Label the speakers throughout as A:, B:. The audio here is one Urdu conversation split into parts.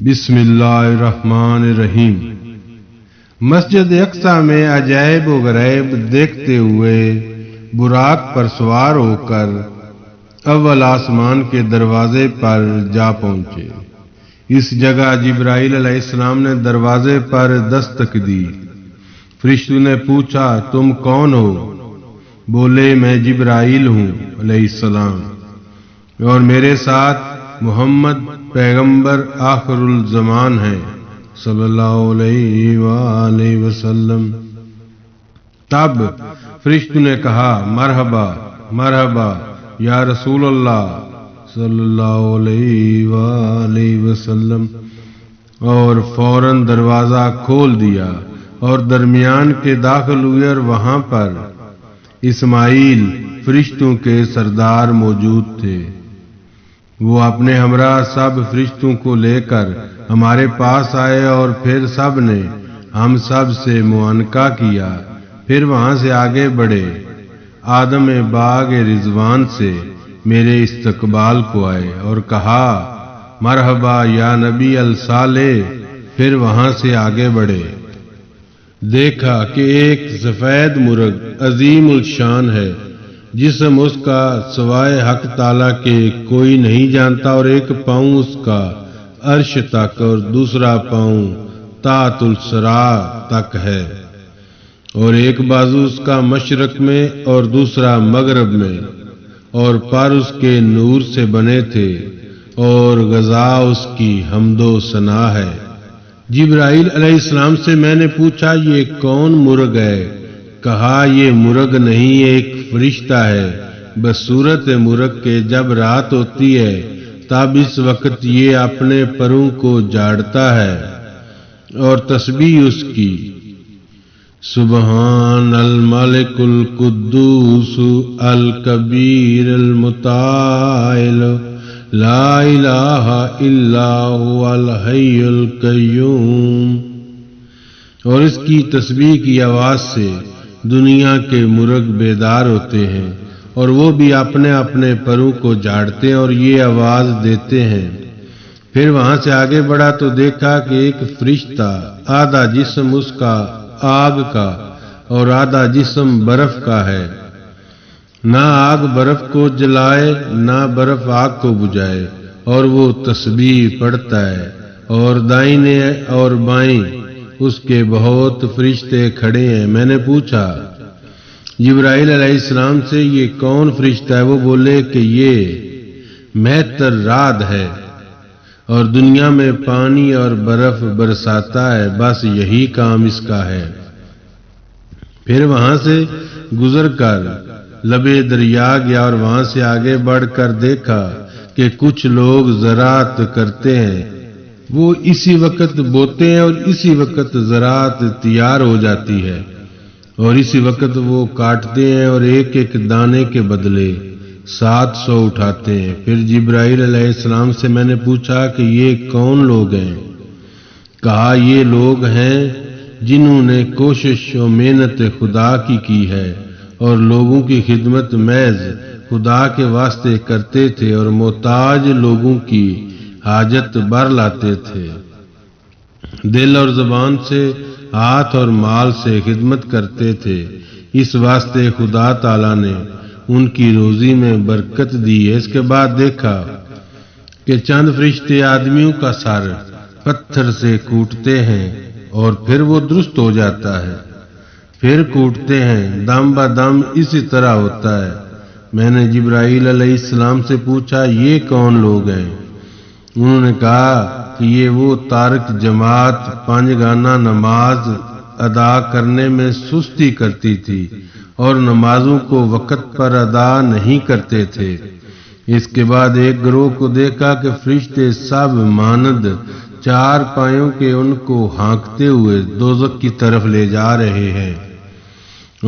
A: بسم اللہ الرحمن الرحیم۔ مسجد اقصی میں عجائب و غریب دیکھتے ہوئے براق پر سوار ہو کر اول آسمان کے دروازے پر جا پہنچے۔ اس جگہ جبرائیل علیہ السلام نے دروازے پر دستک دی۔ فرشتوں نے پوچھا تم کون ہو؟ بولے میں جبرائیل ہوں علیہ السلام، اور میرے ساتھ محمد پیغمبر آخر الزمان ہیں صلی اللہ علیہ وآلہ وسلم۔ تب فرشتوں نے کہا مرحبا مرحبا یا رسول اللہ صلی اللہ علیہ وآلہ وسلم، اور فوراً دروازہ کھول دیا اور درمیان کے داخل ہوئے، اور وہاں پر اسماعیل فرشتوں کے سردار موجود تھے۔ وہ اپنے ہمراہ سب فرشتوں کو لے کر ہمارے پاس آئے، اور پھر سب نے ہم سب سے معانقہ کیا۔ پھر وہاں سے آگے بڑھے، آدم باغ رضوان سے میرے استقبال کو آئے اور کہا مرحبا یا نبی الصالح۔ پھر وہاں سے آگے بڑھے، دیکھا کہ ایک سفید مرغ عظیم الشان ہے، جسم اس کا سوائے حق تعالیٰ کے کوئی نہیں جانتا، اور ایک پاؤں اس کا عرش تک اور دوسرا پاؤں تحت الثرى تک ہے، اور ایک بازو اس کا مشرق میں اور دوسرا مغرب میں، اور پر اس کے نور سے بنے تھے، اور غذا اس کی حمد و ثنا ہے۔ جبرائیل علیہ السلام سے میں نے پوچھا یہ کون مرغ ہے؟ کہا یہ مرغ نہیں، ایک فرشتہ ہے، بصورت مرغ کے جب رات ہوتی ہے تب اس وقت یہ اپنے پروں کو جھاڑتا ہے، اور تسبیح اس کی سبحان الملک القدوس الکبیر المتعال لا الہ الا هو الحی القیوم، اور اس کی تسبیح کی آواز سے دنیا کے مرغ بیدار ہوتے ہیں، اور وہ بھی اپنے اپنے پروں کو جھاڑتے ہیں اور یہ آواز دیتے ہیں۔ پھر وہاں سے آگے بڑھا تو دیکھا کہ ایک فرشتہ آدھا جسم اس کا آگ کا اور آدھا جسم برف کا ہے، نہ آگ برف کو جلائے نہ برف آگ کو بجھائے، اور وہ تسبیح پڑھتا ہے، اور دائیں اور بائیں اس کے بہت فرشتے کھڑے ہیں۔ میں نے پوچھا جبرائیل علیہ السلام سے یہ کون فرشتہ ہے؟ وہ بولے کہ یہ مہتر رعد ہے، اور دنیا میں پانی اور برف برساتا ہے، بس یہی کام اس کا ہے۔ پھر وہاں سے گزر کر لبے دریا گیا، اور وہاں سے آگے بڑھ کر دیکھا کہ کچھ لوگ زراعت کرتے ہیں، وہ اسی وقت بوتے ہیں اور اسی وقت زراعت تیار ہو جاتی ہے، اور اسی وقت وہ کاٹتے ہیں، اور ایک ایک دانے کے بدلے 700 اٹھاتے ہیں۔ پھر جبرائیل علیہ السلام سے میں نے پوچھا کہ یہ کون لوگ ہیں؟ کہا یہ لوگ ہیں جنہوں نے کوشش و محنت خدا کی ہے، اور لوگوں کی خدمت محض خدا کے واسطے کرتے تھے، اور محتاج لوگوں کی حاجت بر لاتے تھے، دل اور زبان سے ہاتھ اور مال سے خدمت کرتے تھے۔ اس واسطے خدا تعالیٰ نے ان کی روزی میں برکت دی ہے۔ اس کے بعد دیکھا کہ چند فرشتے آدمیوں کا سر پتھر سے کوٹتے ہیں، اور پھر وہ درست ہو جاتا ہے، پھر کوٹتے ہیں، دم بدم اسی طرح ہوتا ہے۔ میں نے جبرائیل علیہ السلام سے پوچھا یہ کون لوگ ہیں؟ انہوں نے کہا کہ یہ وہ تارک جماعت 5 گانا نماز ادا کرنے میں سستی کرتی تھی، اور نمازوں کو وقت پر ادا نہیں کرتے تھے۔ اس کے بعد ایک گروہ کو دیکھا کہ فرشتے سب مانند 4 پایوں کے ان کو ہانکتے ہوئے دوزخ کی طرف لے جا رہے ہیں،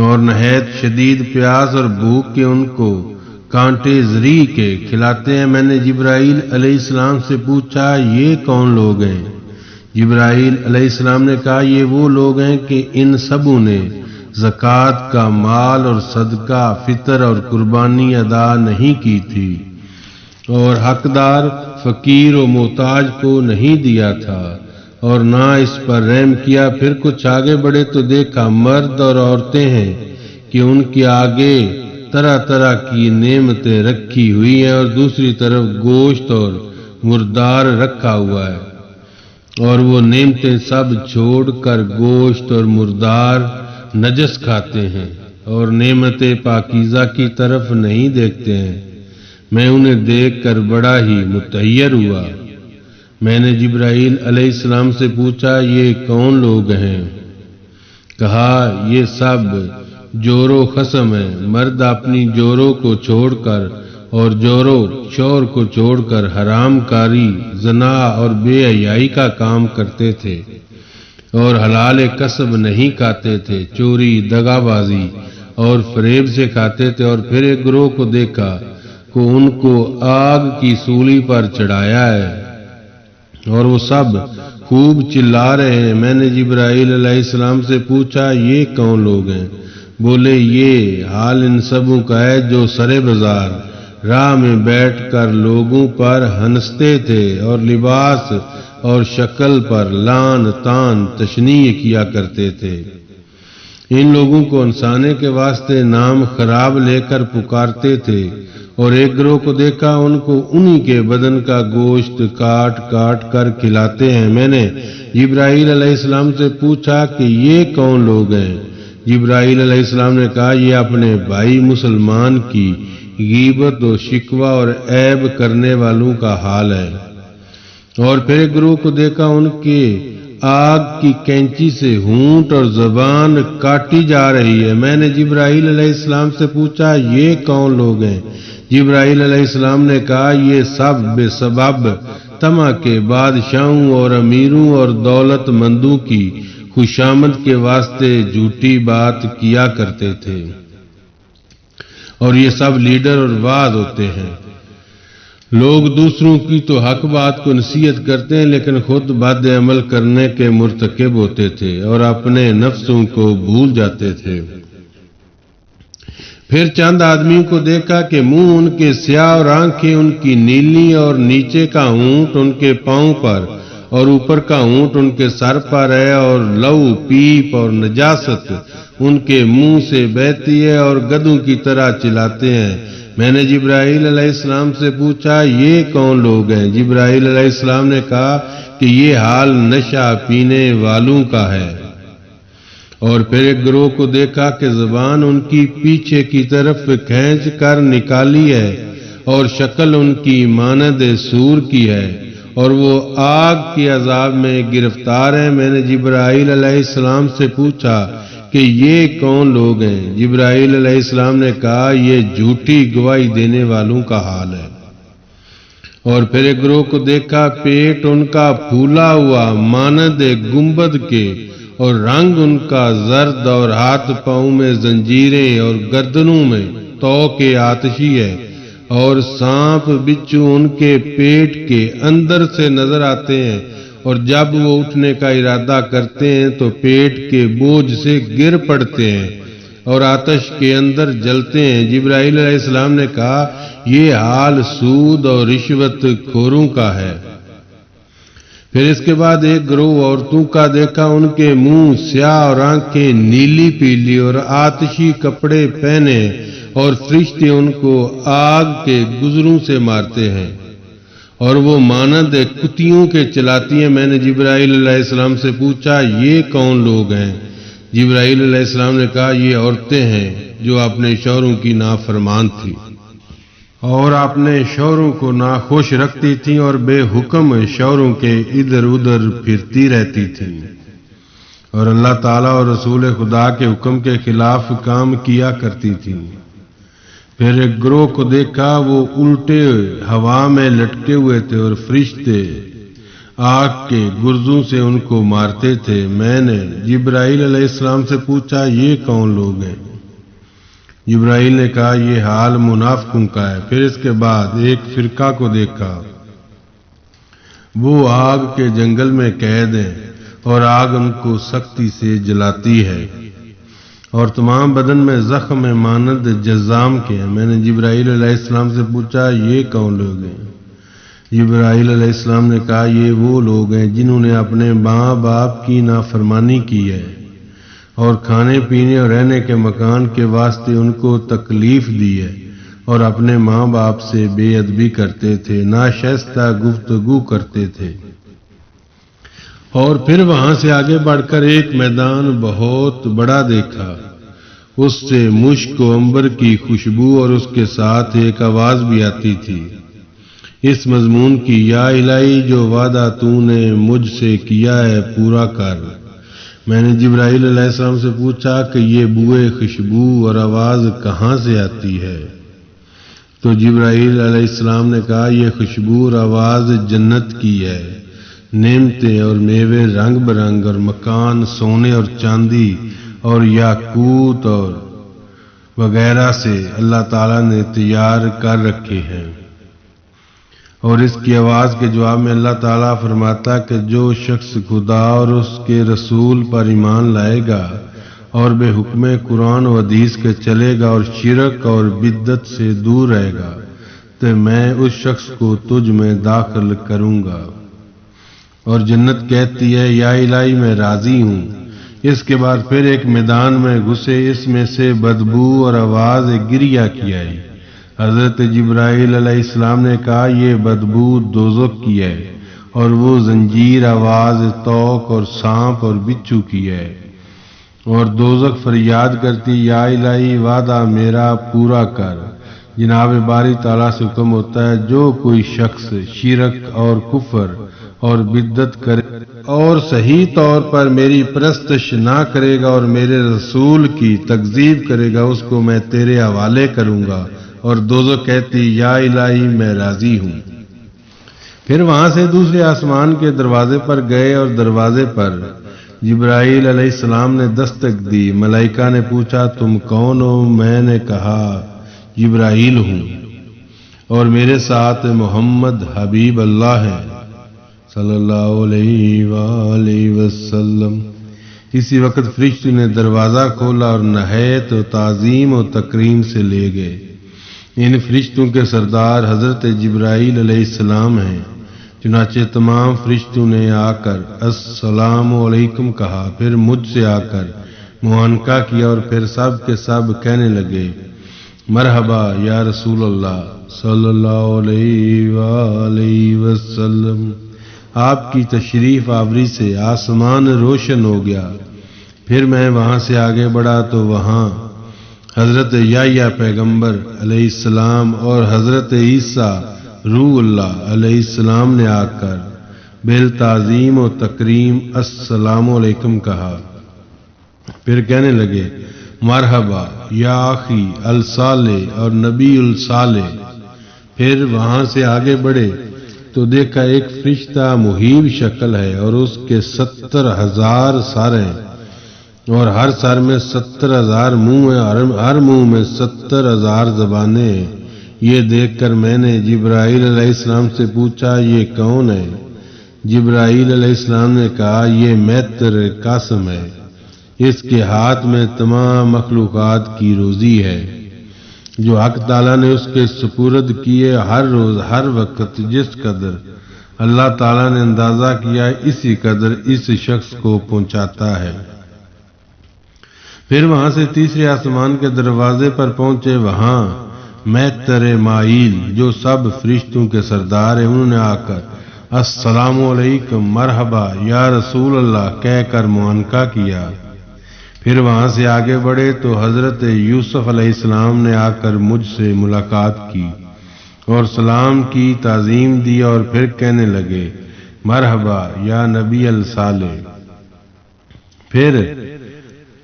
A: اور نہایت شدید پیاس اور بھوک کے ان کو کانٹے زری کے کھلاتے ہیں۔ میں نے جبرائیل علیہ السلام سے پوچھا یہ کون لوگ ہیں؟ جبرائیل علیہ السلام نے کہا یہ وہ لوگ ہیں کہ ان سبوں نے زکوٰۃ کا مال اور صدقہ فطر اور قربانی ادا نہیں کی تھی، اور حقدار فقیر و محتاج کو نہیں دیا تھا اور نہ اس پر رحم کیا۔ پھر کچھ آگے بڑھے تو دیکھا مرد اور عورتیں ہیں کہ ان کے آگے طرح طرح کی نعمتیں رکھی ہوئی ہیں اور دوسری طرف گوشت اور مردار رکھا ہوا ہے، اور وہ نعمتیں سب چھوڑ کر گوشت اور مردار نجس کھاتے ہیں اور نعمت پاکیزہ کی طرف نہیں دیکھتے ہیں۔ میں انہیں دیکھ کر بڑا ہی متحیر ہوا۔ میں نے جبرائیل علیہ السلام سے پوچھا یہ کون لوگ ہیں؟ کہا یہ سب جورو خصم ہیں، مرد اپنی جورو کو چھوڑ کر اور جورو شور کو چھوڑ کر حرام کاری، زنا اور بے حیائی کا کام کرتے تھے اور حلال کسب نہیں کھاتے تھے، چوری، دغا بازی اور فریب سے کھاتے تھے۔ اور پھر ایک گروہ کو دیکھا کہ ان کو آگ کی سولی پر چڑھایا ہے اور وہ سب خوب چلا رہے ہیں۔ میں نے جبرائیل علیہ السلام سے پوچھا یہ کون لوگ ہیں؟ بولے یہ حال ان سبوں کا ہے جو سرے بازار راہ میں بیٹھ کر لوگوں پر ہنستے تھے اور لباس اور شکل پر لان تان تشنیع کیا کرتے تھے۔ ان لوگوں کو ہنسانے کے واسطے نام خراب لے کر پکارتے تھے۔ اور ایک گروہ کو دیکھا ان کو انہی کے بدن کا گوشت کاٹ کاٹ کر کھلاتے ہیں۔ میں نے جبرائیل علیہ السلام سے پوچھا کہ یہ کون لوگ ہیں؟ جبرائیل علیہ السلام نے کہا یہ اپنے بھائی مسلمان کی غیبت و شکوہ اور عیب کرنے والوں کا حال ہے۔ اور پھر ایک گروہ کو دیکھا ان کے آگ کی کینچی سے ہونٹ اور زبان کاٹی جا رہی ہے۔ میں نے جبرائیل علیہ السلام سے پوچھا یہ کون لوگ ہیں؟ جبرائیل علیہ السلام نے کہا یہ سب بے سبب طمع کے بادشاہوں اور امیروں اور دولت مندوں کی خوشامد کے واسطے جھوٹی بات کیا کرتے تھے، اور یہ سب لیڈر اور وعد ہوتے ہیں۔ لوگ دوسروں کی تو حق بات کو نصیحت کرتے ہیں لیکن خود بد عمل کرنے کے مرتکب ہوتے تھے اور اپنے نفسوں کو بھول جاتے تھے۔ پھر چند آدمیوں کو دیکھا کہ منہ ان کے سیاہ اور آنکھیں ان کی نیلی اور نیچے کا اونٹ ان کے پاؤں پر اور اوپر کا اونٹ ان کے سر پر ہے، اور لو، پیپ اور نجاست ان کے منہ سے بہتی ہے اور گدھوں کی طرح چلاتے ہیں۔ میں نے جبرائیل علیہ السلام سے پوچھا یہ کون لوگ ہیں؟ جبرائیل علیہ السلام نے کہا کہ یہ حال نشہ پینے والوں کا ہے۔ اور پھر ایک گروہ کو دیکھا کہ زبان ان کی پیچھے کی طرف کھینچ کر نکالی ہے اور شکل ان کی مانند سور کی ہے اور وہ آگ کے عذاب میں گرفتار ہیں۔ میں نے جبرائیل علیہ السلام سے پوچھا کہ یہ کون لوگ ہیں؟ جبرائیل علیہ السلام نے کہا یہ جھوٹی گواہی دینے والوں کا حال ہے۔ اور پھر ایک گروہ کو دیکھا پیٹ ان کا پھولا ہوا مانند گنبد کے اور رنگ ان کا زرد اور ہاتھ پاؤں میں زنجیریں اور گردنوں میں توق آتشی ہے، اور سانپ بچھو ان کے پیٹ کے اندر سے نظر آتے ہیں، اور جب وہ اٹھنے کا ارادہ کرتے ہیں تو پیٹ کے بوجھ سے گر پڑتے ہیں اور آتش کے اندر جلتے ہیں۔ جبرائیل علیہ السلام نے کہا یہ حال سود اور رشوت خوروں کا ہے۔ پھر اس کے بعد ایک گروہ عورتوں کا دیکھا، ان کے منہ سیاہ اور آنکھیں نیلی پیلی اور آتشی کپڑے پہنے، اور فرشتے ان کو آگ کے گزروں سے مارتے ہیں اور وہ مانند کتیوں کے چلاتی ہیں۔ میں نے جبرائیل علیہ السلام سے پوچھا یہ کون لوگ ہیں؟ جبرائیل علیہ السلام نے کہا یہ عورتیں ہیں جو اپنے شوہروں کی نافرمان تھی اور اپنے شوہروں کو ناخوش رکھتی تھیں اور بے حکم شوہروں کے ادھر ادھر پھرتی رہتی تھیں اور اللہ تعالیٰ اور رسول خدا کے حکم کے خلاف کام کیا کرتی تھیں۔ پھر ایک گروہ کو دیکھا، وہ الٹے ہوا میں لٹکے ہوئے تھے اور فرشتے آگ کے گرزوں سے ان کو مارتے تھے۔ میں نے جبرائیل علیہ السلام سے پوچھا یہ کون لوگ ہیں؟ جبرائیل نے کہا یہ حال منافقوں کا ہے۔ پھر اس کے بعد ایک فرقہ کو دیکھا، وہ آگ کے جنگل میں قید ہیں اور آگ ان کو سختی سے جلاتی ہے اور تمام بدن میں زخم مانند جزام کے ہیں۔ میں نے جبرائیل علیہ السلام سے پوچھا یہ کون لوگ ہیں؟ جبرائیل علیہ السلام نے کہا یہ وہ لوگ ہیں جنہوں نے اپنے ماں باپ کی نافرمانی کی ہے اور کھانے پینے اور رہنے کے مکان کے واسطے ان کو تکلیف دی ہے اور اپنے ماں باپ سے بے ادبی کرتے تھے، ناشائستہ گفتگو کرتے تھے۔ اور پھر وہاں سے آگے بڑھ کر ایک میدان بہت بڑا دیکھا، اس سے مشک و عنبر کی خوشبو اور اس کے ساتھ ایک آواز بھی آتی تھی، اس مضمون کی، یا الہی جو وعدہ تو نے مجھ سے کیا ہے پورا کر۔ میں نے جبرائیل علیہ السلام سے پوچھا کہ یہ بوئے خوشبو اور آواز کہاں سے آتی ہے؟ تو جبرائیل علیہ السلام نے کہا یہ خوشبو اور آواز جنت کی ہے، نعمتیں اور میوے رنگ برنگ اور مکان سونے اور چاندی اور یاقوت اور وغیرہ سے اللہ تعالیٰ نے تیار کر رکھے ہیں۔ اور اس کی آواز کے جواب میں اللہ تعالیٰ فرماتا کہ جو شخص خدا اور اس کے رسول پر ایمان لائے گا اور بے حکم قرآن و حدیث کے چلے گا اور شرک اور بدعت سے دور رہے گا تو میں اس شخص کو تجھ میں داخل کروں گا۔ اور جنت کہتی ہے یا الہی میں راضی ہوں۔ اس کے بعد پھر ایک میدان میں گھسے، اس میں سے بدبو اور آواز گریہ کی آئی۔ حضرت جبرائیل علیہ السلام نے کہا یہ بدبو دوزخ کی ہے اور وہ زنجیر، آواز، توق اور سانپ اور بچھو کی ہے۔ اور دوزخ فریاد کرتی یا الہی وعدہ میرا پورا کر۔ جناب باری تعالیٰ سے حکم ہوتا ہے جو کوئی شخص شرک اور کفر اور بدعت کرے اور صحیح طور پر میری پرستش نہ کرے گا اور میرے رسول کی تکذیب کرے گا اس کو میں تیرے حوالے کروں گا۔ اور دوزخ کہتی یا الہی میں راضی ہوں۔ پھر وہاں سے دوسرے آسمان کے دروازے پر گئے اور دروازے پر جبرائیل علیہ السلام نے دستک دی۔ ملائکہ نے پوچھا تم کون ہو؟ میں نے کہا جبرائیل ہوں اور میرے ساتھ محمد حبیب اللہ ہیں صلی اللہ علیہ وآلہ وسلم۔ اسی وقت فرشتے نے دروازہ کھولا اور نہایت و تعظیم و تکریم سے لے گئے۔ ان فرشتوں کے سردار حضرت جبرائیل علیہ السلام ہیں۔ چنانچہ تمام فرشتوں نے آ کر السلام علیکم کہا، پھر مجھ سے آ کر معانقہ کیا اور پھر سب کے سب کہنے لگے مرحبا یا رسول اللہ صلی اللہ علیہ وآلہ وسلم۔ آپ کی تشریف آوری سے آسمان روشن ہو گیا۔ پھر میں وہاں سے آگے بڑھا تو وہاں حضرت یحییٰ پیغمبر علیہ السلام اور حضرت عیسیٰ روح اللہ علیہ السلام نے آ کر بالتعظیم و تکریم السلام علیکم کہا، پھر کہنے لگے مرحبا یا اخی الصالح اور نبی الصالح۔ پھر وہاں سے آگے بڑھے تو دیکھا ایک فرشتہ مہیب شکل ہے اور اس کے 70,000 سر ہیں اور ہر سر میں 70,000 منہ ہیں، ہر منہ میں 70,000 زبانیں ہیں۔ یہ دیکھ کر میں نے جبرائیل علیہ السلام سے پوچھا یہ کون ہے؟ جبرائیل علیہ السلام نے کہا یہ میتر قاسم ہے، اس کے ہاتھ میں تمام مخلوقات کی روزی ہے جو حق تعالیٰ نے اس کے سپرد کیے۔ ہر روز ہر وقت جس قدر اللہ تعالیٰ نے اندازہ کیا اسی قدر اس شخص کو پہنچاتا ہے۔ پھر وہاں سے تیسرے آسمان کے دروازے پر پہنچے، وہاں میتر مائیل جو سب فرشتوں کے سردار ہیں انہوں نے آ کر السلام علیکم مرحبا یا رسول اللہ کہہ کر معانقہ کیا۔ پھر وہاں سے آگے بڑھے تو حضرت یوسف علیہ السلام نے آ کر مجھ سے ملاقات کی اور سلام کی، تعظیم دی اور پھر کہنے لگے مرحبا یا نبی الصالح۔ پھر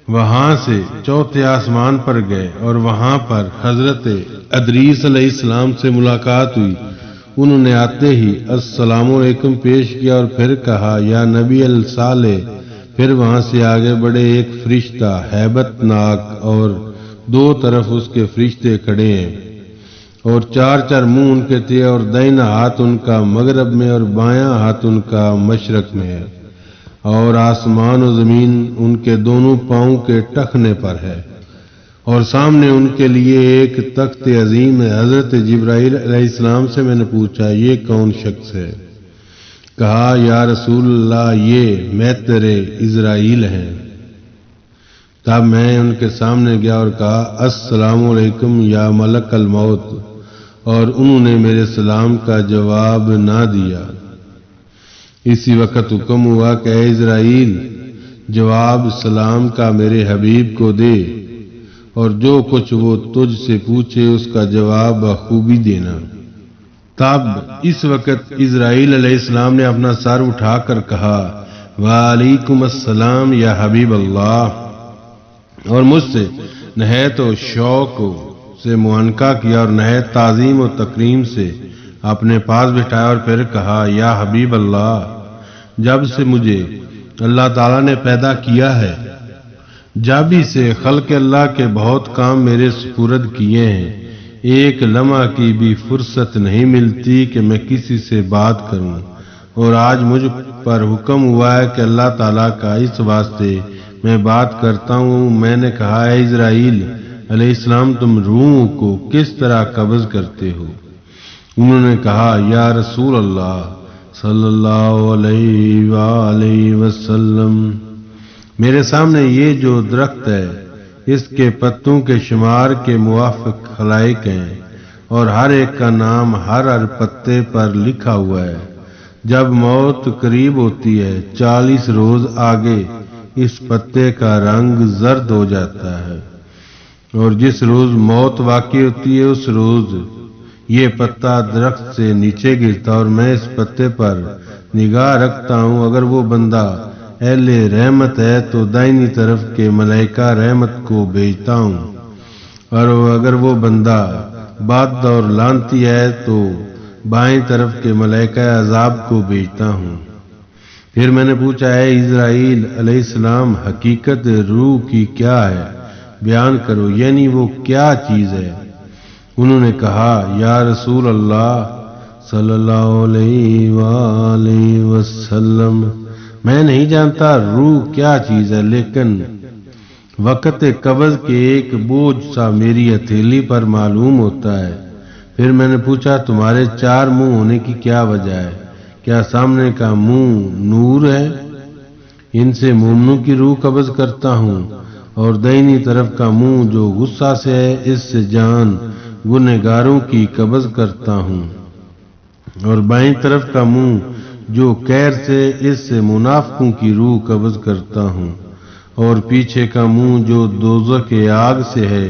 A: وہاں سے چوتھے آسمان پر گئے اور وہاں پر حضرت ادریس علیہ السلام سے ملاقات ہوئی۔ انہوں نے آتے ہی السلام علیکم پیش کیا اور پھر کہا یا نبی الصالح۔ پھر وہاں سے آگے بڑھے، ایک فرشتہ ہیبت ناک اور دو طرف اس کے فرشتے کھڑے ہیں اور 4 منہ ان کے تھے اور دائنا ہاتھ ان کا مغرب میں اور بایاں ہاتھ ان کا مشرق میں ہے اور آسمان و زمین ان کے دونوں پاؤں کے ٹخنے پر ہے اور سامنے ان کے لیے ایک تخت عظیم ہے۔ حضرت جبرائیل علیہ السلام سے میں نے پوچھا یہ کون شخص ہے؟ کہا یا رسول اللہ یہ میتر اسرائیل ہیں۔ تب میں ان کے سامنے گیا اور کہا السلام علیکم یا ملک الموت، اور انہوں نے میرے سلام کا جواب نہ دیا۔ اسی وقت حکم ہوا کہ اے اسرائیل جواب سلام کا میرے حبیب کو دے، اور جو کچھ وہ تجھ سے پوچھے اس کا جواب بخوبی دینا۔ تب اس وقت اسرائیل علیہ السلام نے اپنا سر اٹھا کر کہا وعلیکم السلام یا حبیب اللہ، اور مجھ سے نہایت و شوق سے معانقہ کیا اور نہایت تعظیم و تکریم سے اپنے پاس بٹھایا، اور پھر کہا یا حبیب اللہ، جب سے مجھے اللہ تعالیٰ نے پیدا کیا ہے جب ہی سے خلق اللہ کے بہت کام میرے سپرد کیے ہیں، ایک لمحہ کی بھی فرصت نہیں ملتی کہ میں کسی سے بات کروں، اور آج مجھ پر حکم ہوا ہے کہ اللہ تعالیٰ کا اس واسطے میں بات کرتا ہوں۔ میں نے کہا اے اسرائیل علیہ السلام تم روح کو کس طرح قبض کرتے ہو؟ انہوں نے کہا یا رسول اللہ صلی اللہ علیہ وآلہ وسلم، میرے سامنے یہ جو درخت ہے اس کے پتوں کے شمار کے موافق خلائق ہیں، اور ہر ایک کا نام ہر پتے پر لکھا ہوا ہے۔ جب موت قریب ہوتی ہے 40 روز آگے اس پتے کا رنگ زرد ہو جاتا ہے، اور جس روز موت واقع ہوتی ہے اس روز یہ پتا درخت سے نیچے گرتا، اور میں اس پتے پر نگاہ رکھتا ہوں۔ اگر وہ بندہ اہل رحمت ہے تو دائنی طرف کے ملائکہ رحمت کو بھیجتا ہوں، اور اگر وہ بندہ بد اور لعنتی ہے تو بائیں طرف کے ملائکہ عذاب کو بھیجتا ہوں۔ پھر میں نے پوچھا اے اسرائیل علیہ السلام حقیقت روح کی کیا ہے؟ بیان کرو، یعنی وہ کیا چیز ہے؟ انہوں نے کہا یا رسول اللہ صلی اللہ علیہ وآلہ وسلم، میں نہیں جانتا روح کیا چیز ہے، لیکن وقت قبض کے ایک بوجھ سا میری ہتھیلی پر معلوم ہوتا ہے۔ پھر میں نے پوچھا تمہارے 4 منہ ہونے کی کیا وجہ ہے؟ کیا سامنے کا منہ نور ہے؟ ان سے مومنوں کی روح قبض کرتا ہوں، اور دائنی طرف کا منہ جو غصہ سے ہے اس سے جان گنہگاروں کی قبض کرتا ہوں، اور بائیں طرف کا منہ جو قہر سے اس سے منافقوں کی روح قبض کرتا ہوں، اور پیچھے کا منہ جو دوزخ کے آگ سے ہے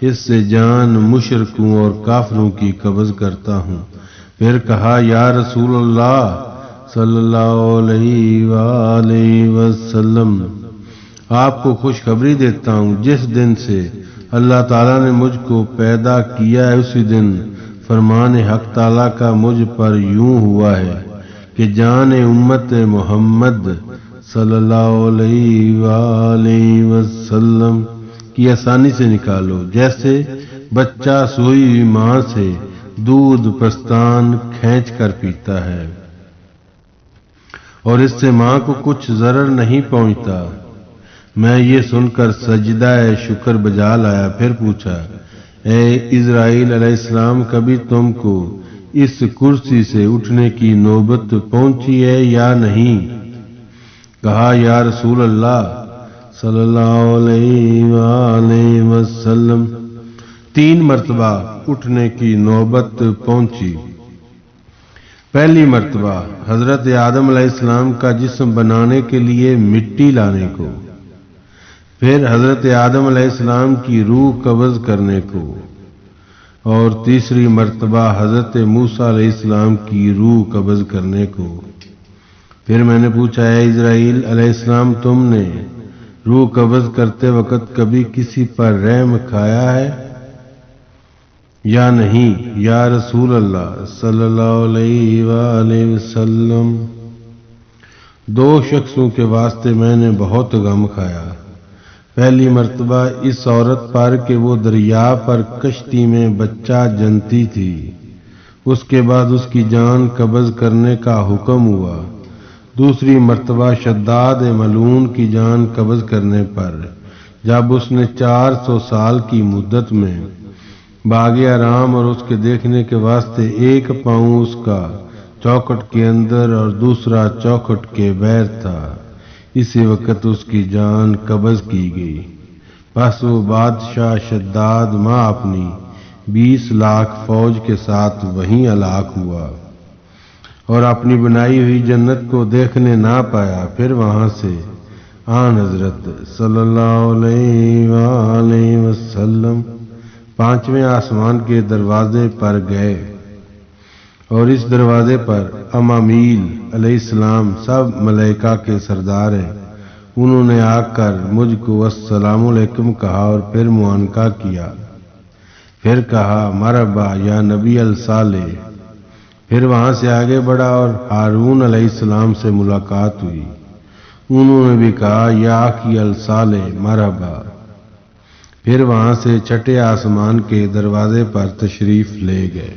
A: اس سے جان مشرکوں اور کافروں کی قبض کرتا ہوں۔ پھر کہا یا رسول اللہ صلی اللہ علیہ وآلہ وسلم، آپ کو خوشخبری دیتا ہوں جس دن سے اللہ تعالیٰ نے مجھ کو پیدا کیا ہے اسی دن فرمان حق تعالیٰ کا مجھ پر یوں ہوا ہے کہ جان امت محمد صلی اللہ علیہ وآلہ وسلم کی آسانی سے نکالو، جیسے بچہ سوئی ہوئی ماں سے دودھ پستان کھینچ کر پیتا ہے، اور اس سے ماں کو کچھ ضرر نہیں پہنچتا۔ میں یہ سن کر سجدہ شکر بجا لایا، پھر پوچھا اے اسرائیل علیہ السلام، کبھی تم کو اس کرسی سے اٹھنے کی نوبت پہنچی ہے یا نہیں؟ کہا یا رسول اللہ صلی اللہ علیہ وآلہ وسلم، 3 مرتبہ اٹھنے کی نوبت پہنچی۔ پہلی مرتبہ حضرت آدم علیہ السلام کا جسم بنانے کے لیے مٹی لانے کو، پھر حضرت آدم علیہ السلام کی روح قبض کرنے کو، اور تیسری مرتبہ حضرت موسیٰ علیہ السلام کی روح قبض کرنے کو۔ پھر میں نے پوچھا اے اسرائیل علیہ السلام، تم نے روح قبض کرتے وقت کبھی کسی پر رحم کھایا ہے یا نہیں؟ یا رسول اللہ صلی اللہ علیہ وآلہ وسلم، 2 شخصوں کے واسطے میں نے بہت غم کھایا۔ پہلی مرتبہ اس عورت پر کہ وہ دریا پر کشتی میں بچہ جنتی تھی، اس کے بعد اس کی جان قبض کرنے کا حکم ہوا۔ دوسری مرتبہ شداد ملعون کی جان قبض کرنے پر جب اس نے 400 سال کی مدت میں باغ آرام اور اس کے دیکھنے کے واسطے ایک پاؤں اس کا چوکھٹ کے اندر اور دوسرا چوکھٹ کے باہر تھا، اسی وقت اس کی جان قبض کی گئی۔ پس وہ بادشاہ شداد ماں اپنی 20 لاکھ فوج کے ساتھ وہیں ہلاک ہوا اور اپنی بنائی ہوئی جنت کو دیکھنے نہ پایا۔ پھر وہاں سے آن حضرت صلی اللہ علیہ وآلہ وسلم 5ویں آسمان کے دروازے پر گئے اور اس دروازے پر امامیل علیہ السلام سب ملائکہ کے سردار ہیں، انہوں نے آ کر مجھ کو السلام علیکم کہا اور پھر معانقہ کیا، پھر کہا مرحبا یا نبی الصالح۔ پھر وہاں سے آگے بڑھا اور ہارون علیہ السلام سے ملاقات ہوئی، انہوں نے بھی کہا یا اخی الصالح مرحبا۔ پھر وہاں سے 6 آسمان کے دروازے پر تشریف لے گئے۔